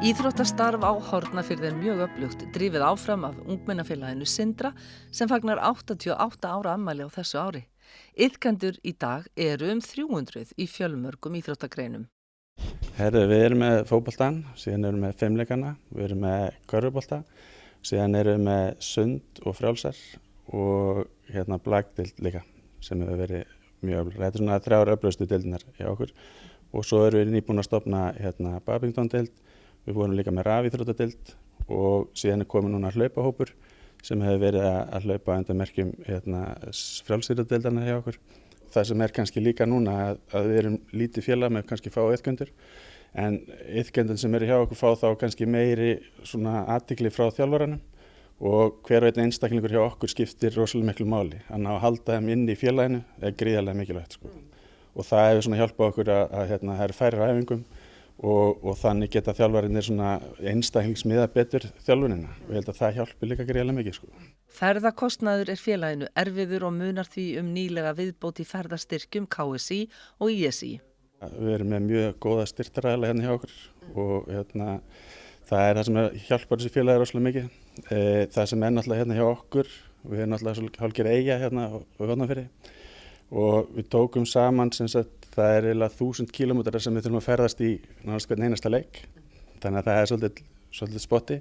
Íþróttastarf á Hornafirði er mjög öflugt, drifið áfram af ungmennafélaginu Sindra sem fagnar 88 ára afmæli á þessu ári. Iðkendur í dag eru 300 í fjölmörgum íþróttagreinum. Við erum með fótboltann, síðan erum við með fimleikana, við erum með körfubolta, síðan erum við með sund og frjálsar og blakdeild líka sem hefur verið mjög öflug. Þetta er svona 3 öflugustu deildirnar hjá okkur og svo erum við nýbúin að stofna badmintondeild. Við vorum líka með rafíþróttadeild og síðan er komið núna hlaupahópur sem hefur verið að hlaupa undir merkjum frjálsíþróttadeildarna hjá okkur. Það sem er kannski líka núna að við erum lítið félag með kannski fá iðkendur en iðkendur sem eru hjá okkur fá þá kannski meiri svona athygli frá þjálfaranum og hver og einn einstaklingur hjá okkur skiptir rosalega miklu máli. Að halda þeim inn í félaginu er gríðarlega mikilvægt sko. Og það hefur svona hjálpað okkur að það eru færri æfingum og þannig geta þjálfarinnir svona einstaklingsmiða betur þjálfunina og ég held að það hjálpi líka gríðarlega mikið sko. Ferðakostnaður er félaginu erfiður og munar því nýlega viðbót í ferðastyrkjum KSÍ og ISÍ. Við erum með mjög góða styrktaraðila hérna hjá okkur og það er það sem hjálpar þessi félagi rosalega mikið. Það sem er náttúrulega hérna hjá okkur, við erum náttúrulega hálfgerð eyja hérna á Hornafirði og við tókum saman það er eiginlega 1000 kílómetrar sem við þurfum að ferðast í nánast hvern einasta leik. Þannig að það er svolítið spotti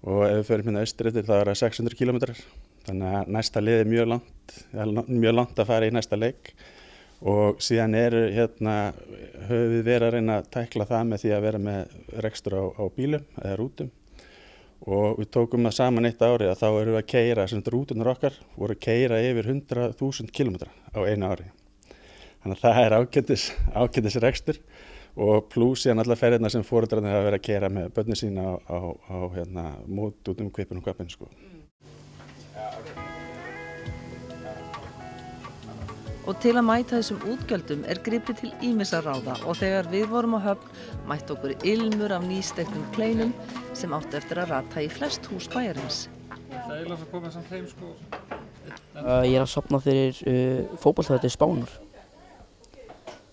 og ef við förum hérna austur eftir þá er það 600 kílómetrar. Þannig að næsta lið er mjög langt að fara í næsta leik og síðan höfum við verið að reyna að tækla það með því að vera með rekstur á bílum eða rútum og við tókum það saman eitt árið að þá erum við að keyra, rútunar okkar voru að keyra yfir 100.000 kílómetra á einu ári. Þannig að það er ágætis rekstur og plús síðan allar ferðirnar sem foreldrarnir hafa verið að keyra með börnin sína á mót út Kvipin og Hvapinn sko. Og til að mæta þessum útgjöldum er gripið til ýmissa ráða og þegar við vorum á Höfn mætti okkur ilmur af nýsteknum kleinum sem átti eftir að rata í flest hús bæjarins. Það er eiginlega að koma samt heim sko. Ég er að safna fyrir fótboltavelli Spánar.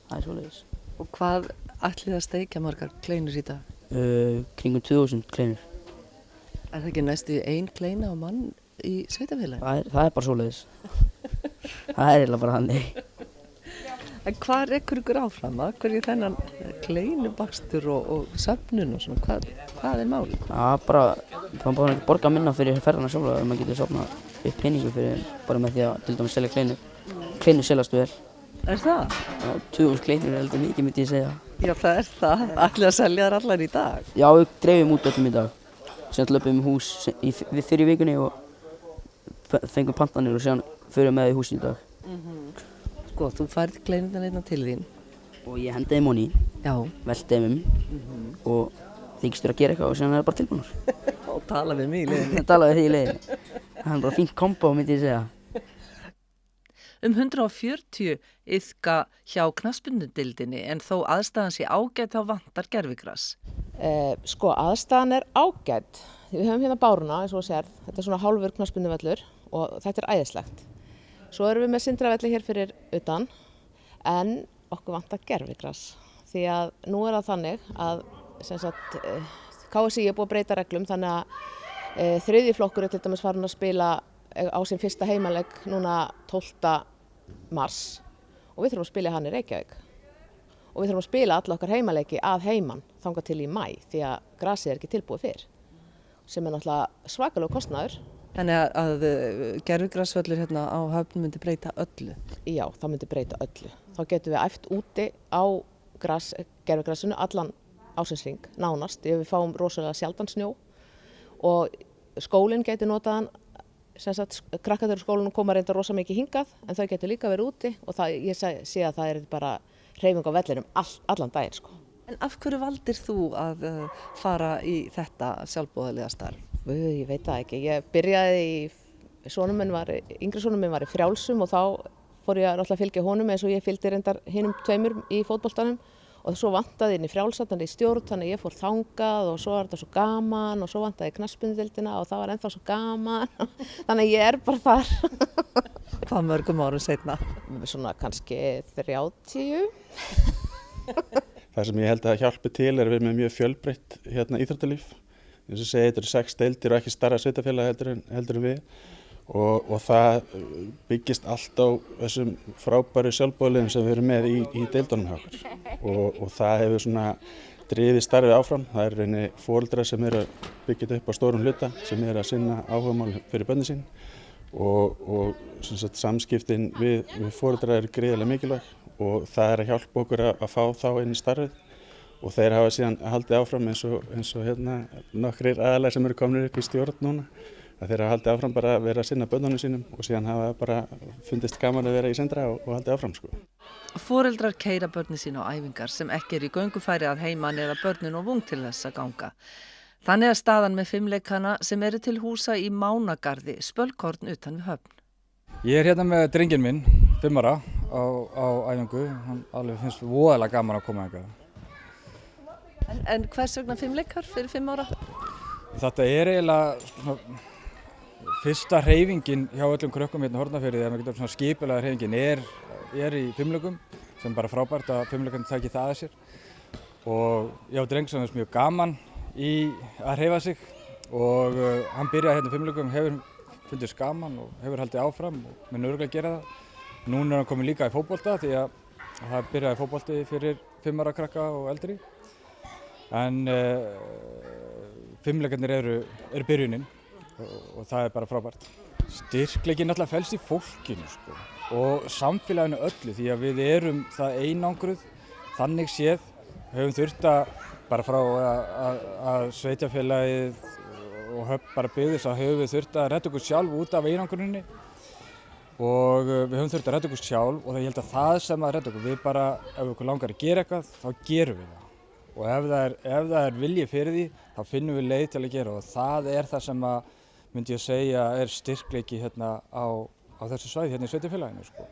Það er svoleiðis. Og hvað ætlið að steikja margar kleinur í dag? Kringum 2000 kleinur. Er það ekki næstu 1 kleina á mann í sveitafélagi? Það er bara svoleiðis. Það er eiginlega bara þannig. En hvað rekur ykkur áfram? Hverju þennan kleinubakstur og söfnun og svona? Hvað er málið? Það er bara að borga minna fyrir ferðarna sjálfa og maður getur safnað upp peningu fyrir bara með því að til dæmis selja kleinur. Kleinur seljast vel. Er það? 2000 kleinur er heldur mikið myndi ég segja. Já, það er það. Ætlið að selja þær allar í dag? Já, við dreifum út öllum í dag. Síðan löpum við hús fyrir í vikunni og fengum pantanir og síðan förum með í húsin í dag. Sko, þú færð kleinurnar einna til þín. Og ég hendi þeim honni, velti þeim og þykist þér að gera eitthvað og síðan er það bara tilbúnar. Og tala við mig í leiðinni. Tala við þig í leiðinni. Það er bara fínt kombo myndi ég segja. 140 iðka hjá knattspyrnudeildinni en þó aðstæðan sé ágætt þá vantar gervigras. Sko, aðstæðan er ágætt. Við höfum hérna báruna, eins og þú sér. Þetta er svona hálfur knattspyrnuvöllur og þetta er æðislegt. Svo erum við með Sindravelli hér fyrir utan en okkur vantar gervigras. Því að nú er það þannig að KSÍ er búið að breyta reglum þannig að þriðji flokkur er til dæmis farin að spila á sinn fyrsta heimaleik núna 12. mars og við þurfum að spila hann í Reykjavík og við þurfum að spila alla okkar heimaleiki að heiman þangað til í maí því að grasið er ekki tilbúið fyrr sem er náttúrulega svakalega kostnaður. Þannig að gervigrasvöllur hérna á Höfn myndi breyta öllu? Já, það myndi breyta öllu. Þá getum við æft úti á gervigrasinu allan ásinsring, nánast, ef við fáum rosalega sjaldan snjó og skólinn geti notaðan krakkarnir úr skólanum koma reynda rosa mikið hingað en þau getur líka verið úti og ég sé að það er bara hreyfing á vellinum allan daginn sko. En af hverju valdir þú að fara í þetta sjálfboðaliða starf? Ég veit það ekki. Ég byrjaði yngri sonur minn var í frjálsum og þá fór ég að fylgja honum eins og ég fylgdi reyndar hinum 2 í fótboltanum og svo vantaði inn í frjálsatan í stjórn þannig ég fór þangað og svo var þetta svo gaman og svo vantaði knattspyrnudeildina og það var ennþá svo gaman þannig ég er bara þar. Hvað mörgum árum seinna? Svona kannski 30. Það sem ég held að hjálpi til er að við erum með mjög fjölbreytt íþróttalíf. Eins og segja, þetta eru 6 deildir og ekki stærra sveitarfélag heldur en við. Og það byggist allt á þessum frábæru sjálfboðaliðum sem við erum með í deildunum hjá okkur. Og það hefur svona drifið starfið áfram. Það eru reyni foreldrar sem eru að byggja þetta upp á stórum hluta, sem eru að sinna áhugamál fyrir börnin sín. Og samskiptin við foreldrar eru gríðarlega mikilvæg og það er að hjálpa okkur að fá þá inn í starfið. Og þeir hafa síðan haldið áfram eins og nokkrir aðalar sem eru komnir upp í stjórn núna. Þeir hafa haldið áfram bara að vera að sinna börnunum sínum og síðan hafa bara fundist gaman að vera í Sindra og haldið áfram sko. Foreldrar keyra börnin sín á æfingar sem ekki eru í göngufæri að heiman eða börnin og vung til þess að ganga. Þannig að staðan með fimmleikana sem eru til húsa í Mánagarði, Spölkorn utan við Höfn. Ég er hérna með drenginn minn, 5 ára, á æfingu. Hann alveg finnst voðalega gaman að koma hingað. En hvers vegna fimmleikar fyrir 5 ára? Þetta er eiginlega fyrsta hreyfingin hjá öllum krökkum hérna í Hornafirði, þegar maður getur svona skipulega hreyfingin er í fimmleikum, sem bara frábært að fimmleikarnir taki það að sér. Og ég á dreng sem finnst mjög gaman í að hreyfa sig og hann byrjaði hérna í fimmleikum, hefur fundist gaman og hefur haldið áfram og mun örugglega gera það. Núna er hann komin líka í fótbolta því að það byrjaði fótbolti fyrir 5 ára krakka og eldri. En fimmleikarnir eru byrjunin og það er bara frábært. Styrkleikinn náttúrulega felst í fólkinu sko, og samfélaginu öllu því að við erum það einangruð, þannig séð höfum þurft að bara frá að sveitarfélagið og Höfn bara byggðist að höfum við þurft að redda okkur sjálf út af einangruninni og við höfum þurft að redda okkur sjálf og ég held að það sem að redda okkur, við bara ef okkur langar að gera eitthvað þá gerum við það. Og ef það er vilji fyrir því, þá finnum við leið til að gera og það er það sem að, myndi ég segja, er styrkleiki hérna á þessu svæði hérna í sveitarfélaginu sko.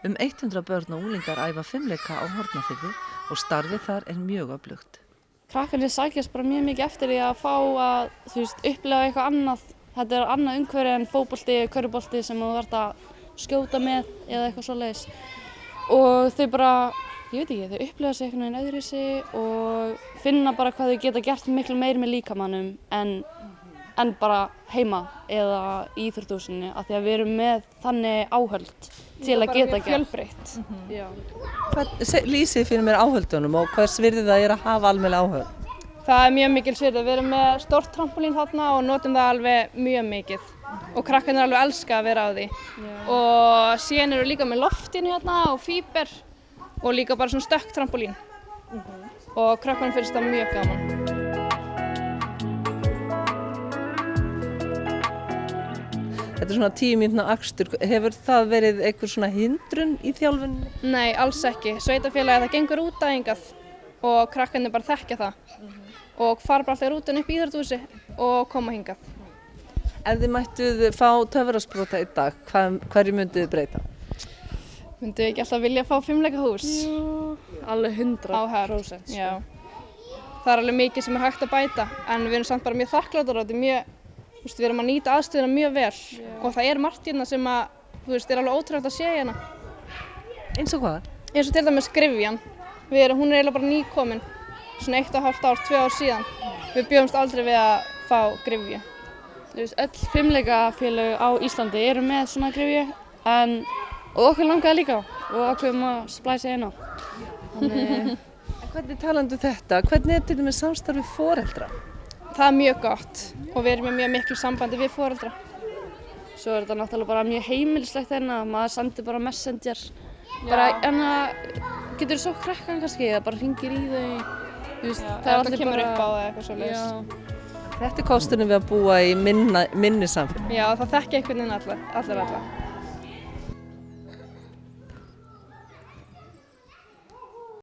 100 börn og unglingar æfa fimmleika á Hornafirði og starfið þar er mjög öflugt. Krakkarnir sækjast bara mjög mikið eftir því að fá að, upplifa eitthvað annað. Þetta er annað umhverfi en fótbolti, körfubolti sem þú þarft að skjóta með eða eitthvað svoleiðis. Og þau bara, ég veit ekki, þau upplifa sig einhvern veginn öðruvísi og finna bara hvað þau geta gert miklu meir með líkamannum en bara heima eða í íþróttahúsinu af því að við erum með þannig áhöld til að geta gert. Fjölbreytt. Lýsið fyrir mér áhöldunum og hvers virði það er að hafa almennilega áhöld? Það er mjög mikil svirði. Við erum með stórt trampolín þarna og notum það alveg mjög mikið. Og krakkarnir alveg elska að vera á því. Og síðan eru líka með loftinu hérna og fíber og líka bara svona stökk trampolín. Og krakkarnir finnst það mjög gaman. Þetta er svona 10 mínútna akstur. Hefur það verið einhver svona hindrun í þjálfuninni? Nei, alls ekki. Sveitarfélagið það gengur út að hingað og krakkarnir bara þekkja það. Og fara bara alltaf rútuna upp í íþróttahúsi og koma hingað. Ef þið mættuð fá töfrasprota í dag, hverju mynduð þið breyta? Mynduð þið ekki alltaf vilja fá fimmleikahús? Jú, alveg 100%. Já. Það er alveg mikið sem er hægt að bæta, en við erum samt bara mjög þakkláttar og þetta er mjög, við erum að nýta aðstöðuna mjög vel og það er margt hérna sem að, er alveg ótrúlegt að sé hérna. Eins og hvað? Eins og til dæmis Gryfjan. Hún er eiginlega bara nýkomin, svona 1,5 ár, 2 ár síðan. Við bjóðumst aldrei við að fá Gryfju. Öll fimmleikafélög á Íslandi eru með svona Gryfju og okkur langaði líka og ákveðum að splæsa inn á. Hvernig talandu þetta? Hvernig er til dæmis samstarf við foreldra? Það er mjög gott og við erum með mjög miklu sambandi við foreldra. Svo er þetta náttúrulega bara mjög heimilislegt hérna, maður sendir bara messenger. Bara getur þú svo krakkan kannski eða bara hringir í þau. Það kemur upp á það eitthvað svoleiðis. Þetta er kosturinn við að búa í minni samfélagi. Já, það þekki einhvern veginn allir.